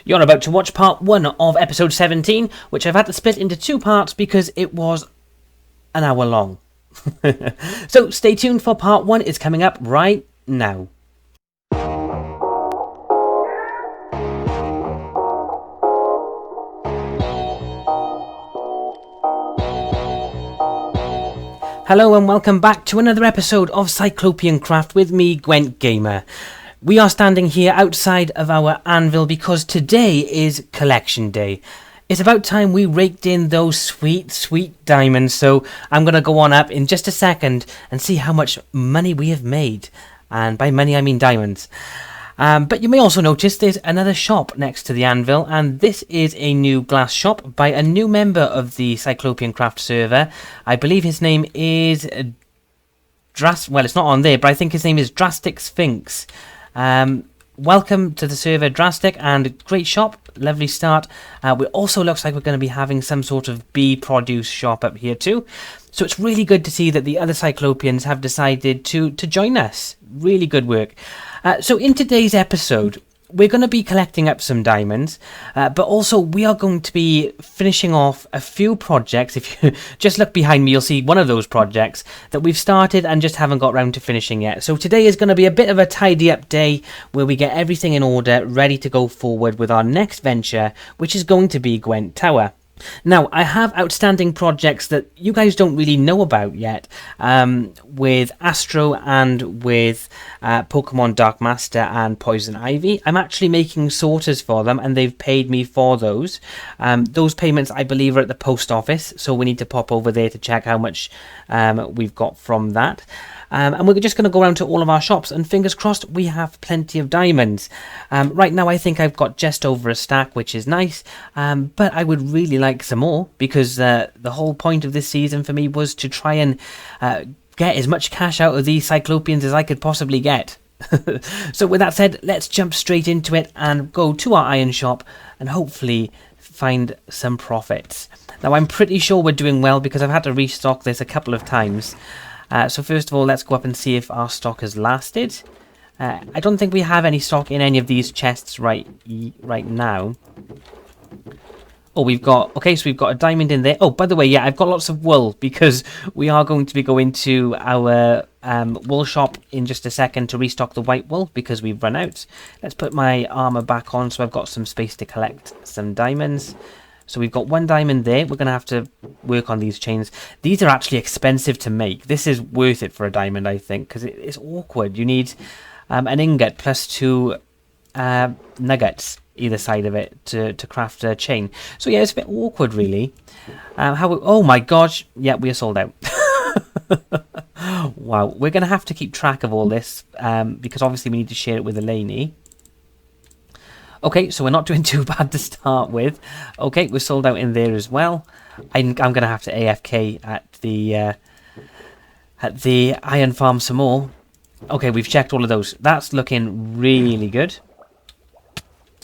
You're about to watch part 1 of episode 17, which I've had to split into 2 parts because it was an hour long. So stay tuned for part 1, it's coming up right now. Hello and welcome back to another episode of CyclopeanCraft with me, Gwent Gamer. We are standing here outside of our anvil because today is collection day. It's about time we raked in those sweet, sweet diamonds, so I'm going to go on up in just a second and see how much money we have made. And by money I mean diamonds. But you may also notice there's another shop next to the anvil, and this is a new glass shop by a new member of the CyclopeanCraft server. I believe his name is well, it's not on there, but I think his name is Drastic Sphinx. Welcome to the server, Drastic, and great shop, lovely start. It also looks like we're going to be having some sort of bee produce shop up here too. So it's really good to see that the other Cyclopeans have decided to join us. Really good work. So in today's episode, we're going to be collecting up some diamonds, but also we are going to be finishing off a few projects. If you just look behind me, you'll see one of those projects that we've started and just haven't got round to finishing yet. So today is going to be a bit of a tidy up day where we get everything in order, ready to go forward with our next venture, which is going to be Gwen Tower. Now, I have outstanding projects that you guys don't really know about yet, with Astro and with Pokemon Dark Master and Poison Ivy. I'm actually making sorters for them, and they've paid me for those. Those payments, I believe, are at the post office, so we need to pop over there to check how much we've got from that. And we're just going to go around to all of our shops, and fingers crossed we have plenty of diamonds. Right now I think I've got just over a stack, which is nice, but I would really like some more, because the whole point of this season for me was to try and get as much cash out of these Cyclopeans as I could possibly get. So with that said, let's jump straight into it and go to our iron shop and hopefully find some profits. Now I'm pretty sure we're doing well because I've had to restock this a couple of times. So first of all, let's go up and see if our stock has lasted. I don't think we have any stock in any of these chests right now. Oh, we've got a diamond in there. Oh, by the way, yeah, I've got lots of wool because we are going to be going to our wool shop in just a second to restock the white wool because we've run out. Let's put my armor back on so I've got some space to collect some diamonds. So we've got 1 diamond there. We're going to have to work on these chains. These are actually expensive to make. This is worth it for a diamond, I think, because it's awkward. You need an ingot plus 2 nuggets either side of it to craft a chain. So yeah, it's a bit awkward, really. Oh my gosh. Yeah, we are sold out. Wow. We're going to have to keep track of all this because obviously we need to share it with Elainey. Okay, so we're not doing too bad to start with. Okay, we're sold out in there as well. I'm going to have to AFK at the iron farm some more. Okay, we've checked all of those. That's looking really good.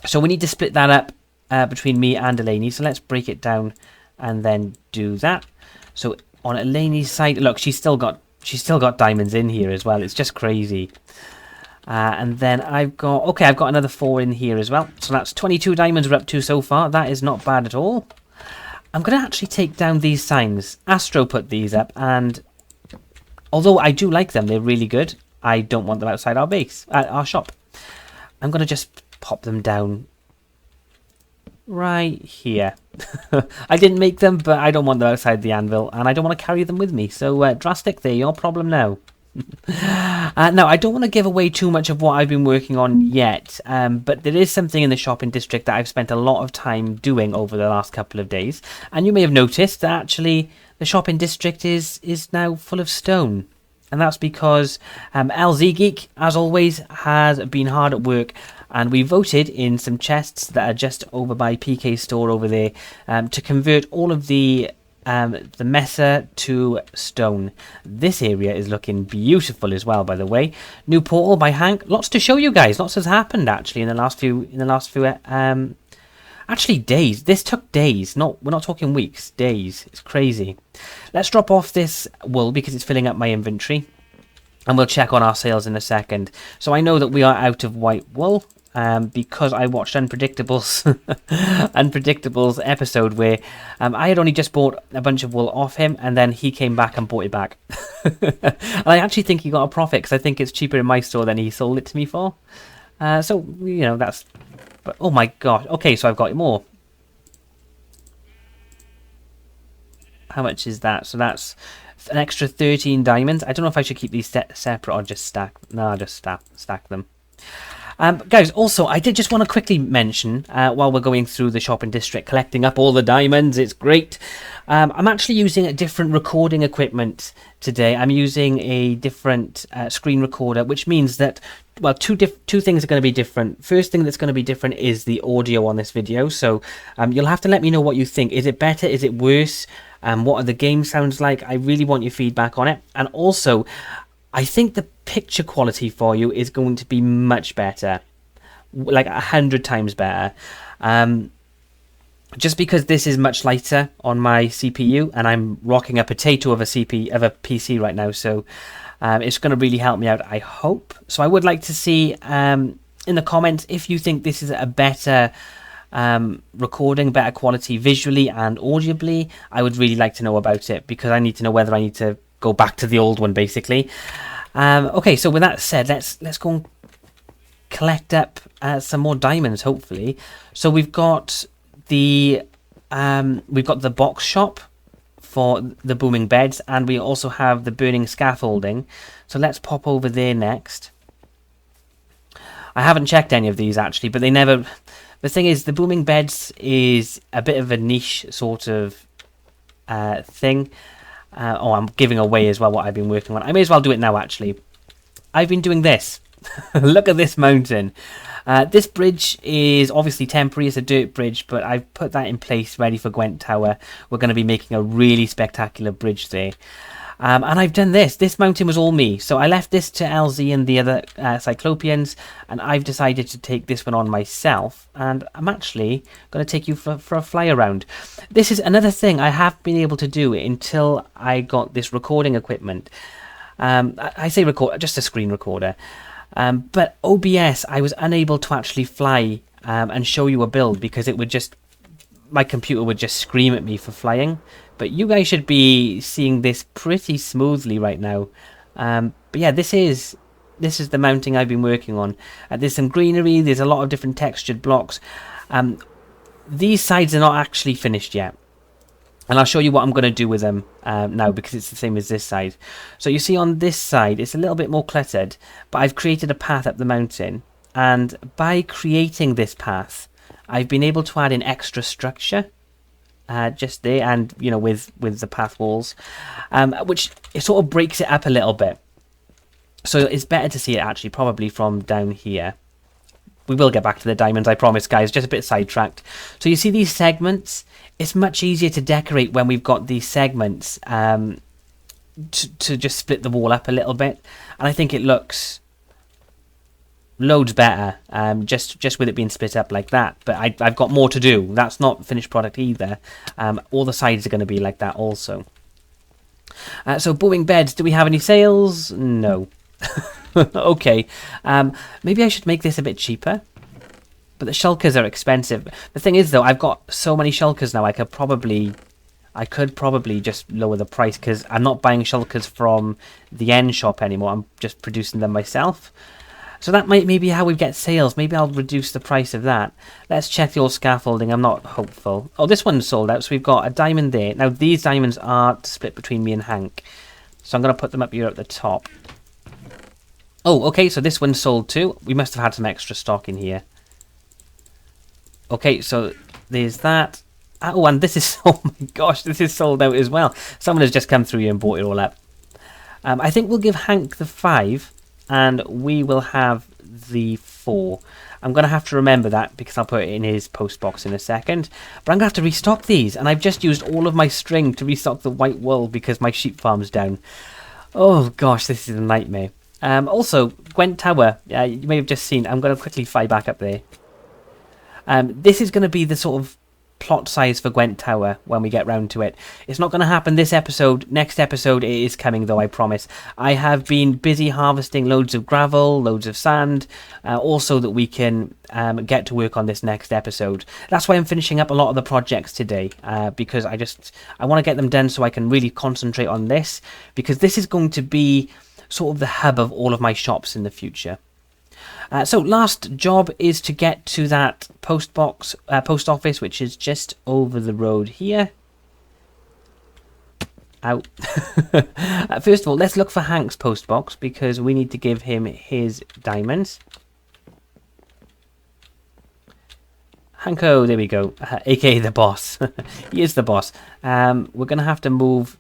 So we need to split that up between me and Elainey. So let's break it down and then do that. So on Elainey's side, look, she's still got diamonds in here as well. It's just crazy. And then I've got another 4 in here as well. So that's 22 diamonds we're up to so far. That is not bad at all. I'm going to actually take down these signs. Astro put these up, and although I do like them, they're really good, I don't want them outside our base, our shop. I'm going to just pop them down right here. I didn't make them, but I don't want them outside the anvil, and I don't want to carry them with me. So Drastic, they're your problem now. Now, I don't want to give away too much of what I've been working on yet, but there is something in the shopping district that I've spent a lot of time doing over the last couple of days, and you may have noticed that actually the shopping district is now full of stone, and that's because LZ Geek, as always, has been hard at work, and we voted in some chests that are just over by PK store over there to convert all of the messer to stone. This area is looking beautiful as well, by the way. New portal by Hank. Lots to show you guys. Lots has happened actually in the last few actually days. This took days. We're not talking weeks, days. It's crazy. Let's drop off this wool because it's filling up my inventory, and we'll check on our sales in a second. So I know that we are out of white wool. because I watched Unpredictable's episode where I had only just bought a bunch of wool off him, and then he came back and bought it back. And I actually think he got a profit because I think it's cheaper in my store than he sold it to me for. So, you know, that's... But, oh my gosh. Okay, so I've got more. How much is that? So that's an extra 13 diamonds. I don't know if I should keep these separate or just stack. No, I'll just stack them. Guys, also, I did just want to quickly mention, while we're going through the shopping district, collecting up all the diamonds, it's great. I'm actually using a different recording equipment today. I'm using a different screen recorder, which means that, well, two things are going to be different. First thing that's going to be different is the audio on this video. So you'll have to let me know what you think. Is it better? Is it worse? What are the game sounds like? I really want your feedback on it. And also, I think the picture quality for you is going to be much better, like 100 times better. Just because this is much lighter on my CPU, and I'm rocking a potato of a PC right now, so it's going to really help me out, I hope. So I would like to see in the comments if you think this is a better recording, better quality visually and audibly. I would really like to know about it, because I need to know whether I need to go back to the old one, basically. Okay, so with that said, let's go and collect up some more diamonds, hopefully. So we've got the box shop for the booming beds, and we also have the burning scaffolding. So let's pop over there next. I haven't checked any of these actually, but they never... The thing is, the booming beds is a bit of a niche sort of thing. Oh, I'm giving away as well what I've been working on. I may as well do it now, actually. I've been doing this. Look at this mountain. This bridge is obviously temporary. It's a dirt bridge, but I've put that in place ready for Gwen Tower. We're going to be making a really spectacular bridge there. And I've done this. This mountain was all me. So I left this to LZ and the other Cyclopeans, and I've decided to take this one on myself. And I'm actually going to take you for a fly around. This is another thing I have been able to do until I got this recording equipment. I say record, just a screen recorder. But OBS, I was unable to actually fly and show you a build, because it would just... my computer would just scream at me for flying. But you guys should be seeing this pretty smoothly right now. But yeah, this is the mounting I've been working on. There's some greenery. There's a lot of different textured blocks. These sides are not actually finished yet. And I'll show you what I'm going to do with them now, because it's the same as this side. So you see on this side, it's a little bit more cluttered. But I've created a path up the mountain. And by creating this path, I've been able to add in extra structure. Just there, and you know, with the path walls, which it sort of breaks it up a little bit. So it's better to see it actually probably from down here. We will get back to the diamonds, I promise, guys. Just a bit sidetracked. So you see these segments? It's much easier to decorate when we've got these segments to just split the wall up a little bit, and I think it looks loads better, just with it being split up like that. But I've got more to do. That's not finished product either. All the sides are going to be like that also. So booming beds, do we have any sales? No. Okay, maybe I should make this a bit cheaper, but the shulkers are expensive. The thing is though, I've got so many shulkers now, I could probably just lower the price, because I'm not buying shulkers from the end shop anymore. I'm just producing them myself. So that might maybe how we get sales. Maybe I'll reduce the price of that. Let's check the old scaffolding. I'm not hopeful. Oh, this one's sold out. So we've got a diamond there. Now, these diamonds are split between me and Hank. So I'm going to put them up here at the top. Oh, okay. So this one's sold too. We must have had some extra stock in here. Okay, so there's that. Oh, and this is... Oh my gosh, this is sold out as well. Someone has just come through here and bought it all up. I think we'll give Hank the 5. And we will have the 4. I'm going to have to remember that, because I'll put it in his post box in a second. But I'm going to have to restock these. And I've just used all of my string to restock the white wool, because my sheep farm's down. Oh gosh, this is a nightmare. Also, Gwen Tower. You may have just seen. I'm going to quickly fly back up there. This is going to be the sort of plot size for Gwen Tower when we get round to it. It's not going to happen this episode. Next episode it is coming though, I promise. I have been busy harvesting loads of gravel, loads of sand, also that we can get to work on this next episode. That's why I'm finishing up a lot of the projects today, because I want to get them done so I can really concentrate on this, because this is going to be sort of the hub of all of my shops in the future. So last job is to get to that post office, which is just over the road here. Out. First of all, let's look for Hank's post box, because we need to give him his diamonds. Hanko, there we go, aka the boss. He is the boss. We're going to have to move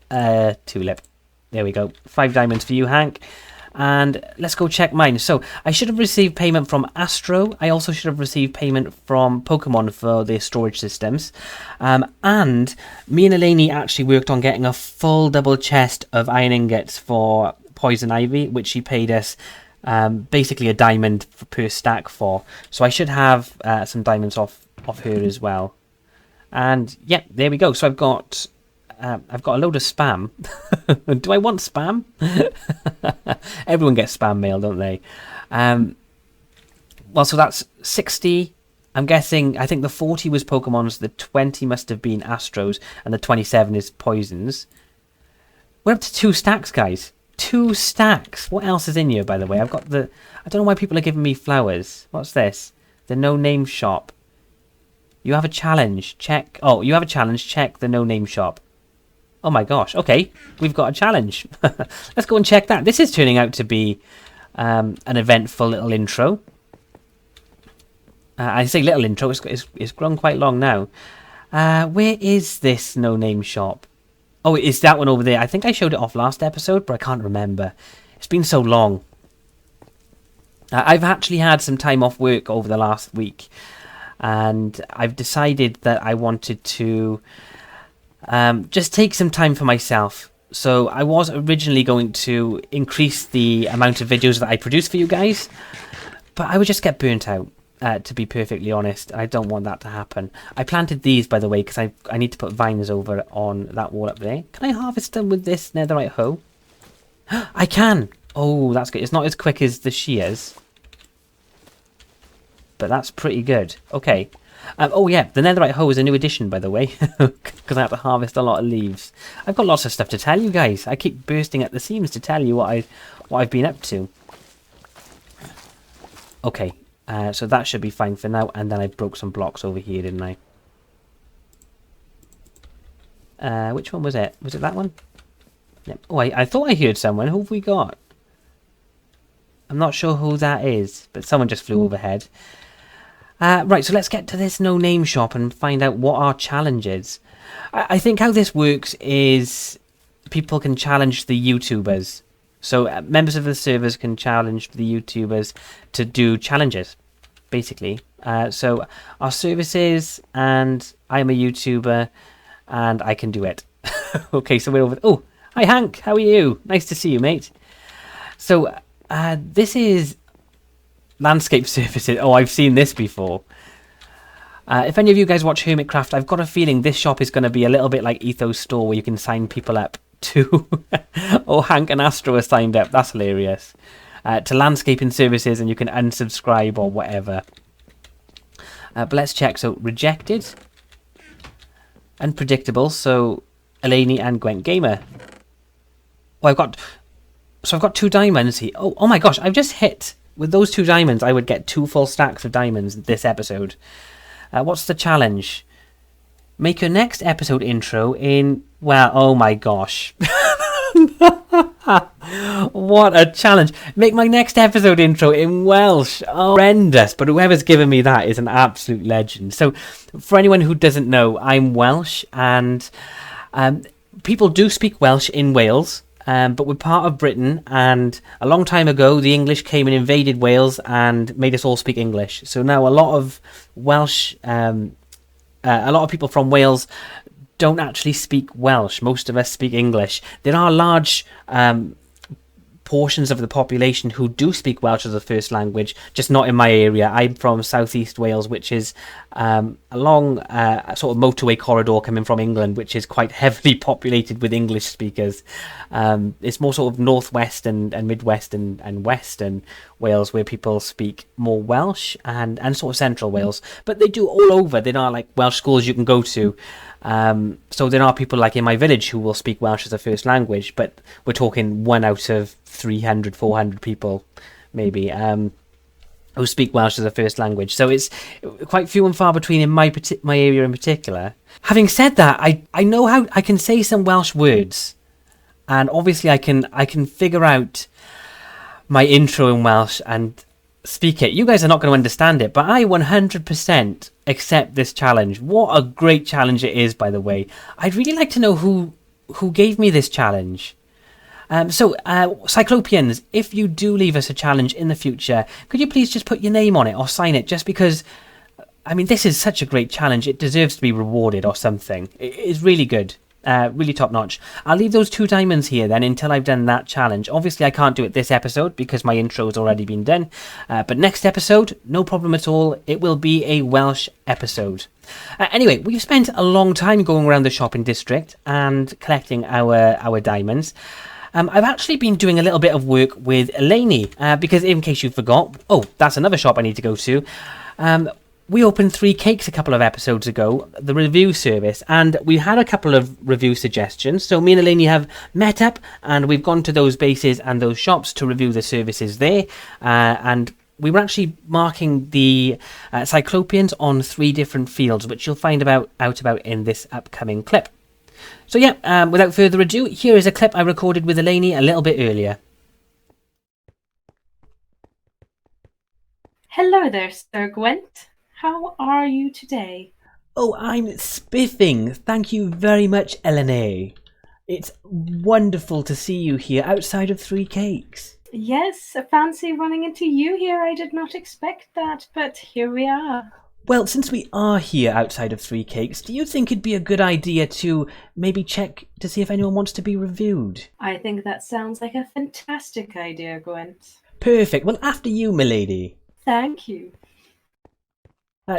Tulip. There we go. 5 diamonds for you, Hank. And let's go check mine. So I should have received payment from Astro. I also should have received payment from Pokemon for their storage systems. And me and Elainey actually worked on getting a full double chest of iron ingots for Poison Ivy, which she paid us basically a diamond per stack for. So I should have some diamonds off her as well. And yeah, there we go. So I've got a load of spam. Do I want spam? Everyone gets spam mail, don't they? Well, so that's 60. I'm guessing, I think the 40 was Pokemon's, the 20 must have been Astros, and the 27 is Poisons. We're up to 2 stacks, guys. 2 stacks. What else is in here, by the way? I've got the... I don't know why people are giving me flowers. What's this? The no-name shop. You have a challenge. Check... Oh, you have a challenge. Check the no-name shop. Oh my gosh, okay, we've got a challenge. Let's go and check that. This is turning out to be an eventful little intro. I say little intro, it's grown quite long now. Where is this no-name shop? Oh, it's that one over there. I think I showed it off last episode, but I can't remember. It's been so long. I've actually had some time off work over the last week, and I've decided that I wanted to... just take some time for myself. So I was originally going to increase the amount of videos that I produce for you guys, but I would just get burnt out, to be perfectly honest. I don't want that to happen. I planted these, by the way, because I need to put vines over on that wall up there. Can I harvest them with this netherite hoe? I can! Oh, that's good. It's not as quick as the shears, but that's pretty good. Okay. Oh yeah, the netherite hoe is a new addition, by the way, because I have to harvest a lot of leaves. I've got lots of stuff to tell you guys. I keep bursting at the seams to tell you what I've been up to. Okay, so that should be fine for now, and then I broke some blocks over here, didn't I? Which one was it? Was it that one? Yep. Oh, I thought I heard someone. Who have we got? I'm not sure who that is, but someone just flew overhead. Right, so let's get to this no-name shop and find out what our challenge is. I think how this works is people can challenge the YouTubers. So members of the servers can challenge the YouTubers to do challenges, basically. So our services, and I'm a YouTuber, and I can do it. Okay, so we're over... Oh, hi Hank, how are you? Nice to see you, mate. So this is... landscape surfaces. Oh, I've seen this before. If any of you guys watch Hermitcraft, I've got a feeling this shop is going to be a little bit like Ethos Store, where you can sign people up to... Oh, Hank and Astro are signed up. That's hilarious. To landscaping services, and you can unsubscribe or whatever. But let's check. So, rejected. Unpredictable. So, Elainey and Gwent Gamer. Oh, I've got 2 diamonds here. Oh my gosh, I've just hit... With those 2 diamonds, I would get 2 full stacks of diamonds this episode. What's the challenge? Make your next episode intro in... Well, oh my gosh. What a challenge. Make my next episode intro in Welsh. Oh, horrendous. But whoever's given me that is an absolute legend. So, for anyone who doesn't know, I'm Welsh. And people do speak Welsh in Wales. But we're part of Britain, and a long time ago the English came and invaded Wales and made us all speak English. So now a lot of Welsh, a lot of people from Wales don't actually speak Welsh. Most of us speak English. There are large portions of the population who do speak Welsh as a first language, just not in my area. I'm from southeast Wales, which is along a sort of motorway corridor coming from England, which is quite heavily populated with English speakers. It's more sort of northwest and midwest and western Wales where people speak more Welsh, and sort of central Wales. But they do all over. There are like Welsh schools you can go to. So there are people like in my village who will speak Welsh as a first language, but we're talking 1 out of 300, 400 people maybe who speak Welsh as a first language. So it's quite few and far between in my area in particular. Having said that, I know how I can say some Welsh words, and obviously I can figure out my intro in Welsh and speak it. You guys are not going to understand it, but I 100% accept this challenge. What a great challenge it is, by the way. I'd really like to know who gave me this challenge. So, Cyclopeans, if you do leave us a challenge in the future, could you please just put your name on it or sign it, just because, I mean, this is such a great challenge. It deserves to be rewarded or something. It's really good. Really top notch. I'll leave those 2 diamonds here then until I've done that challenge. Obviously I can't do it this episode because my intro's already been done, but next episode, no problem at all, it will be a Welsh episode. Anyway, we've spent a long time going around the shopping district and collecting our diamonds. I've actually been doing a little bit of work with Elainey, because in case you forgot, that's another shop I need to go to. We opened 3 Cakes a couple of episodes ago, the review service, and we had a couple of review suggestions. So me and Elainey have met up, and we've gone to those bases and those shops to review the services there. And we were actually marking the Cyclopeans on 3 different fields, which you'll find out about in this upcoming clip. So yeah, without further ado, here is a clip I recorded with Elainey a little bit earlier. Hello there, Sir Gwent. How are you today? Oh, I'm spiffing. Thank you very much, Elainey. It's wonderful to see you here outside of 3 Cakes. Yes, I fancy running into you here. I did not expect that, but here we are. Well, since we are here outside of 3 Cakes, do you think it'd be a good idea to maybe check to see if anyone wants to be reviewed? I think that sounds like a fantastic idea, Gwent. Perfect. Well, after you, milady. Thank you.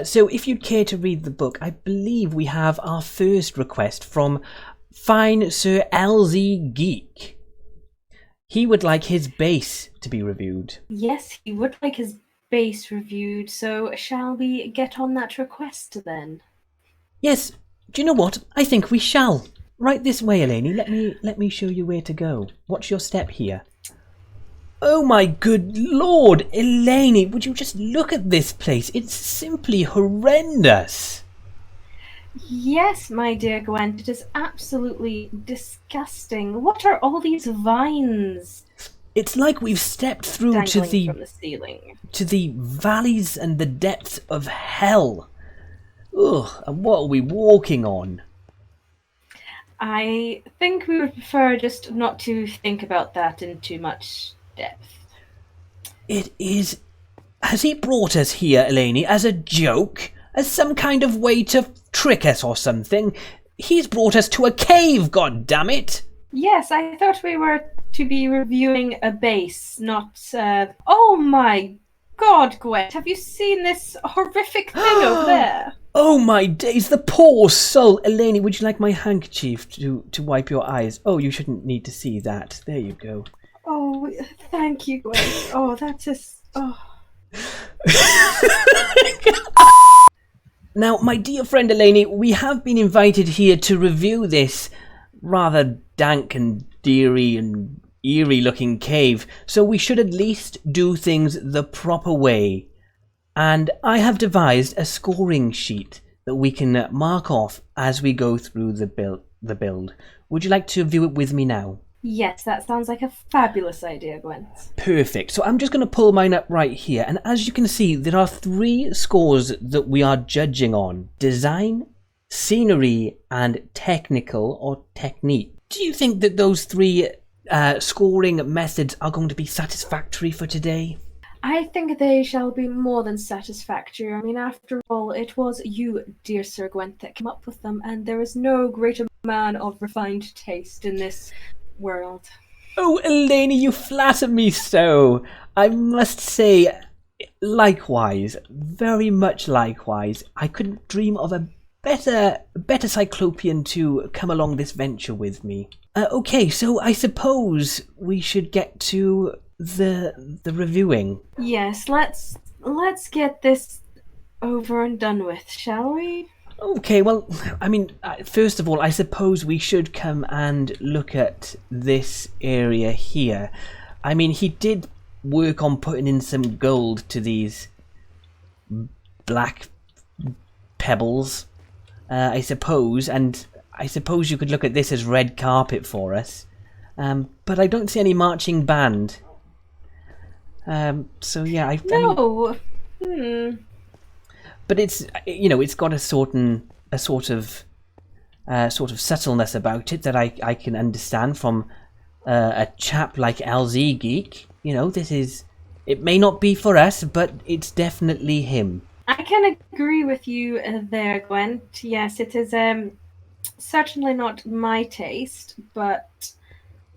So if you'd care to read the book, I believe we have our first request from fine Sir LZ Geek. He would like his base to be reviewed. Yes, he would like his base reviewed, so shall we get on that request then? Yes, do you know what? I think we shall. Right this way, Elainey. Let me show you where to go. Watch your step here. Oh my good lord, Elainey, would you just look at this place? It's simply horrendous. Yes, my dear Gwent, it is absolutely disgusting. What are all these vines? It's like we've stepped through to from the ceiling. To the valleys and the depths of hell. Ugh, and what are we walking on? I think we would prefer just not to think about that in too much depth. It is... Has he brought us here, Elainey, as a joke? As some kind of way to trick us or something? He's brought us to a cave, goddammit! Yes, I thought we were to be reviewing a base, not... Oh my god, Gwent, have you seen this horrific thing over there? Oh my days, the poor soul! Elainey, would you like my handkerchief to wipe your eyes? Oh, you shouldn't need to see that. There you go. Oh, thank you, Gwent. Oh, that is... Oh... Now, my dear friend Elainey, we have been invited here to review this rather dank and dreary and eerie looking cave, so we should at least do things the proper way. And I have devised a scoring sheet that we can mark off as we go through the build. Would you like to view it with me now? Yes, that sounds like a fabulous idea, Gwent. Perfect. So I'm just going to pull mine up right here. And as you can see, there are 3 scores that we are judging on. Design, scenery, and technical or technique. Do you think that those 3 scoring methods are going to be satisfactory for today? I think they shall be more than satisfactory. I mean, after all, it was you, dear Sir Gwent, that came up with them, and there is no greater man of refined taste in this world. Oh, Elainey, you flatter me so. I must say, likewise, very much likewise. I couldn't dream of a better Cyclopean to come along this venture with me. Okay, so I suppose we should get to the reviewing. Yes, let's get this over and done with, shall we? Okay, well, I mean, first of all, I suppose we should come and look at this area here. I mean, he did work on putting in some gold to these black pebbles, I suppose, and I suppose you could look at this as red carpet for us. But I don't see any marching band. So yeah, I mean, but it's, you know, it's got a sort of subtleness about it that I can understand from a chap like LZ Geek. You know, it may not be for us, but it's definitely him. I can agree with you there, Gwent. Yes, it is certainly not my taste, but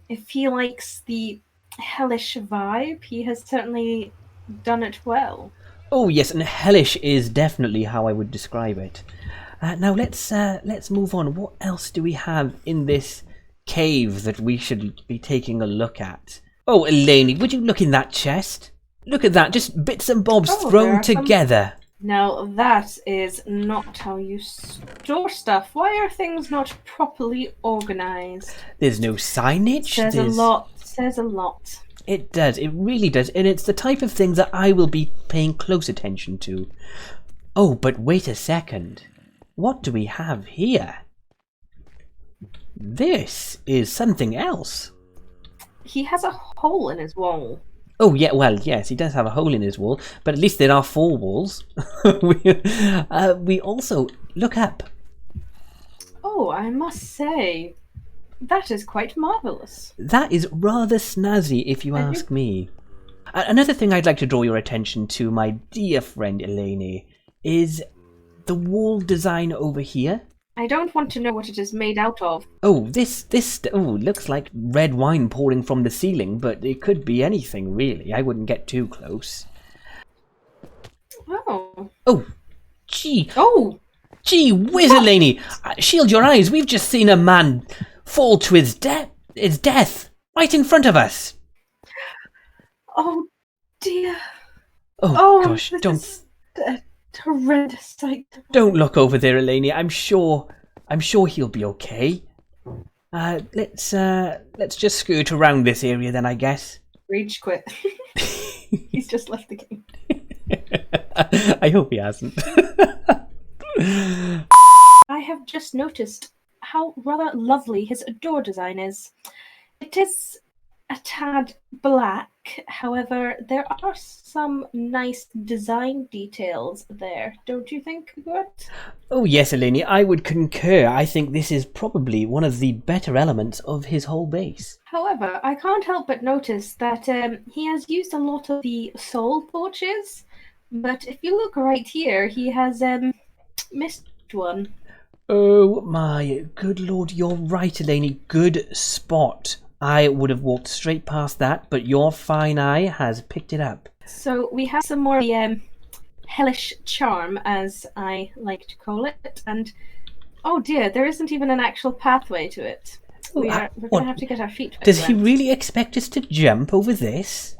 if he likes the hellish vibe, he has certainly done it well. Oh yes, and hellish is definitely how I would describe it. Now let's move on. What else do we have in this cave that we should be taking a look at? Oh, Elainey, would you look in that chest? Look at that, just bits and bobs thrown together. Now that is not how you store stuff. Why are things not properly organized? There's no signage. Says a lot. It does, it really does, and it's the type of thing that I will be paying close attention to. Oh, but wait a second. What do we have here? This is something else. He has a hole in his wall. Oh, yeah, well, yes, he does have a hole in his wall, but at least there are 4 walls. We also... Look up. Oh, I must say, that is quite marvellous. That is rather snazzy, if you ask me. Another thing I'd like to draw your attention to, my dear friend Elainey, is the wall design over here. I don't want to know what it is made out of. Oh, this looks like red wine pouring from the ceiling, but it could be anything, really. I wouldn't get too close. Oh. Oh, gee. Oh! Gee whiz, Elainey! Shield your eyes, we've just seen a man fall to his death, right in front of us. Oh, dear. Oh gosh, don't... horrendous sight. Don't look over there, Elainey. I'm sure he'll be okay. Let's just skirt around this area then, I guess. Rage quit. He's just left the game. I hope he hasn't. I have just noticed how rather lovely his door design is. It is a tad black, however, there are some nice design details there, don't you think, Gwent? Oh yes, Elainey, I would concur. I think this is probably one of the better elements of his whole base. However, I can't help but notice that he has used a lot of the soul torches, but if you look right here, he has missed one. Oh my good lord, you're right, Elainey. Good spot. I would have walked straight past that, but your fine eye has picked it up. So we have some more hellish charm, as I like to call it, and oh dear, there isn't even an actual pathway to it. We're going to have to get our feet wet. Does he really expect us to jump over this?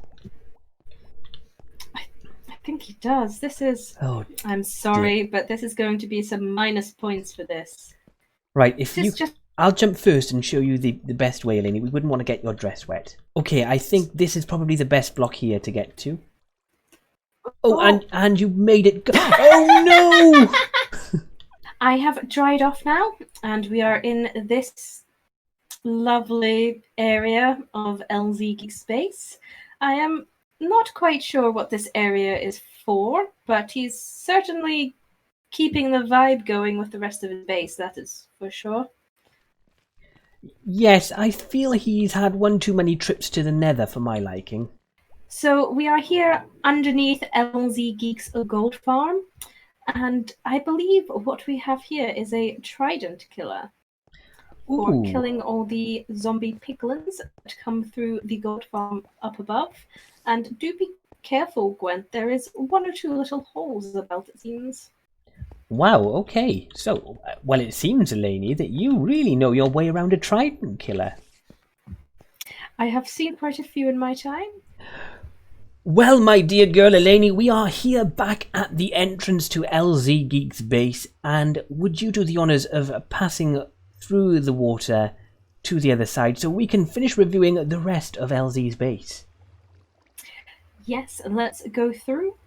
I think he does. This is... Oh, I'm sorry, but this is going to be some minus points for this. Right, I'll jump first and show you the best way, Elainey. We wouldn't want to get your dress wet. Okay, I think this is probably the best block here to get to. Oh, and you made it go. Oh, no! I have dried off now, and we are in this lovely area of LZ Geeks space. I am not quite sure what this area is for, but he's certainly keeping the vibe going with the rest of his base, that is for sure. Yes, I feel he's had one too many trips to the nether for my liking. So we are here underneath LZ Geeks gold farm, and I believe what we have here is a trident killer. for Ooh. killing all the zombie piglins that come through the gold farm up above. And do be careful, Gwent. There is 1 or 2 little holes about, it seems. Wow, okay. So, well, it seems, Elainey, that you really know your way around a trident killer. I have seen quite a few in my time. Well, my dear girl Elainey, we are here back at the entrance to LZ Geeks base, and would you do the honours of passing through the water to the other side so we can finish reviewing the rest of LZ's base? Yes, let's go through.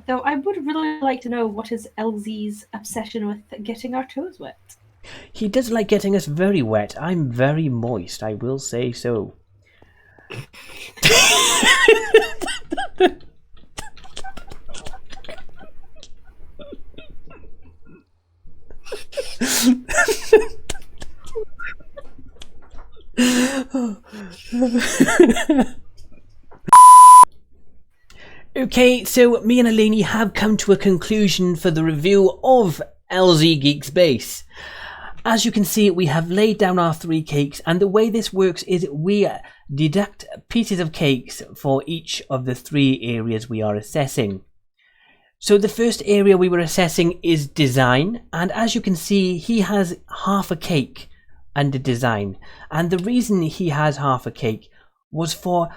Though I would really like to know what is LZ's obsession with getting our toes wet. He does like getting us very wet. I'm very moist, I will say so. Okay, so me and Elainey have come to a conclusion for the review of LZ Geeks base. As you can see, we have laid down our 3 cakes, and the way this works is we deduct pieces of cakes for each of the 3 areas we are assessing. So the first area we were assessing is design, and as you can see, he has half a cake under design. And the reason he has half a cake was for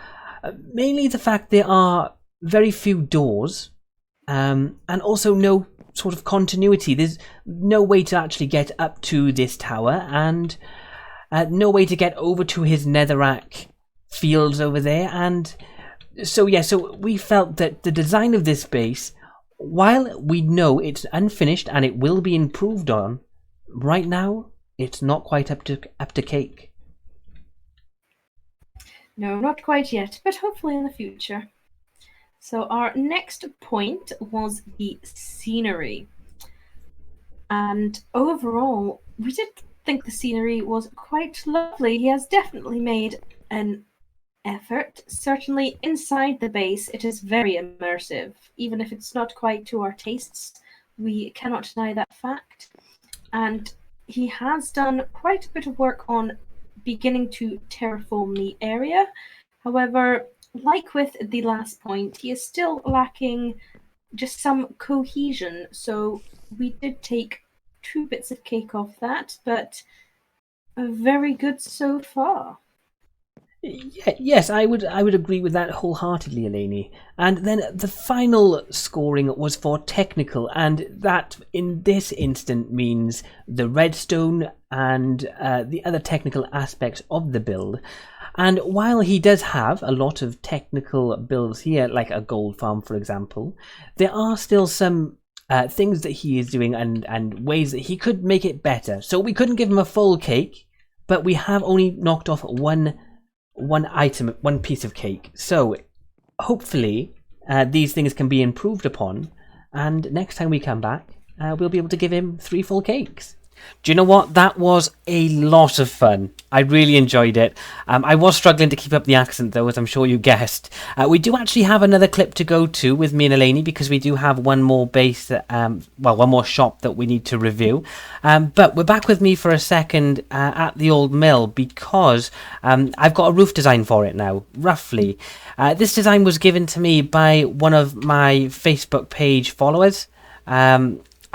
mainly the fact there are very few doors, and also no sort of continuity. There's no way to actually get up to this tower, and no way to get over to his netherrack fields over there. And so yeah, so we felt that the design of this base, while we know it's unfinished and it will be improved on, right now it's not quite up to cake. No, not quite yet, but hopefully in the future. So our next point was the scenery. And overall, we did think the scenery was quite lovely. He has definitely made an effort. Certainly inside the base, it is very immersive. Even if it's not quite to our tastes, we cannot deny that fact. And he has done quite a bit of work on beginning to terraform the area. However, like with the last point, he is still lacking just some cohesion. So we did take 2 bits of cake off that, but very good so far. Yes, I would agree with that wholeheartedly, Elainey. And then the final scoring was for technical, and that in this instant means the redstone and the other technical aspects of the build. And while he does have a lot of technical builds here, like a gold farm, for example, there are still some things that he is doing and ways that he could make it better. So we couldn't give him a full cake, but we have only knocked off one item, one piece of cake. So hopefully these things can be improved upon, and next time we come back, we'll be able to give him 3 full cakes. Do you know what? That was a lot of fun. I really enjoyed it. I was struggling to keep up the accent though, as I'm sure you guessed. We do actually have another clip to go to with me and Elainey, because we do have one more base, one more shop that we need to review. But we're back with me for a second at the old mill, because I've got a roof design for it now, roughly. This design was given to me by one of my Facebook page followers.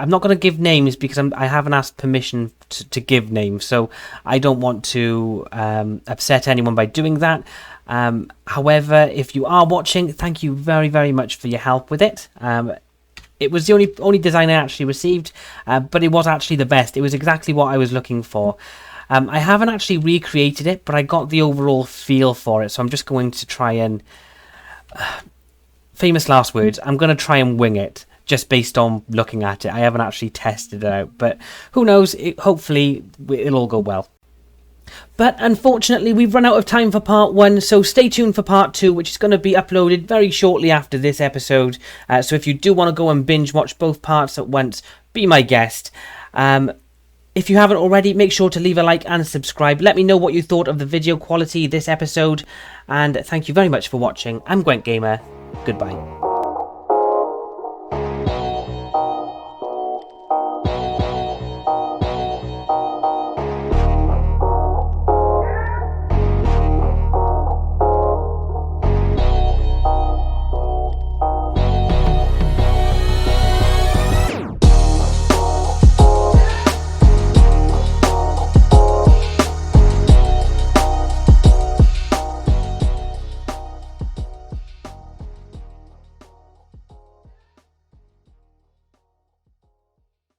I'm not going to give names because I haven't asked permission to give names, so I don't want to upset anyone by doing that. However, if you are watching, thank you very, very much for your help with it. It was the only design I actually received, but it was actually the best. It was exactly what I was looking for. I haven't actually recreated it, but I got the overall feel for it, so I'm just going to try and... famous last words, I'm going to try and wing it, just based on looking at it. I haven't actually tested it out, but who knows, hopefully it'll all go well. But unfortunately, we've run out of time for part 1, so stay tuned for part 2, which is going to be uploaded very shortly after this episode. So if you do want to go and binge watch both parts at once, be my guest. If you haven't already, make sure to leave a like and subscribe. Let me know what you thought of the video quality this episode, and thank you very much for watching. I'm Gwent Gamer. Goodbye.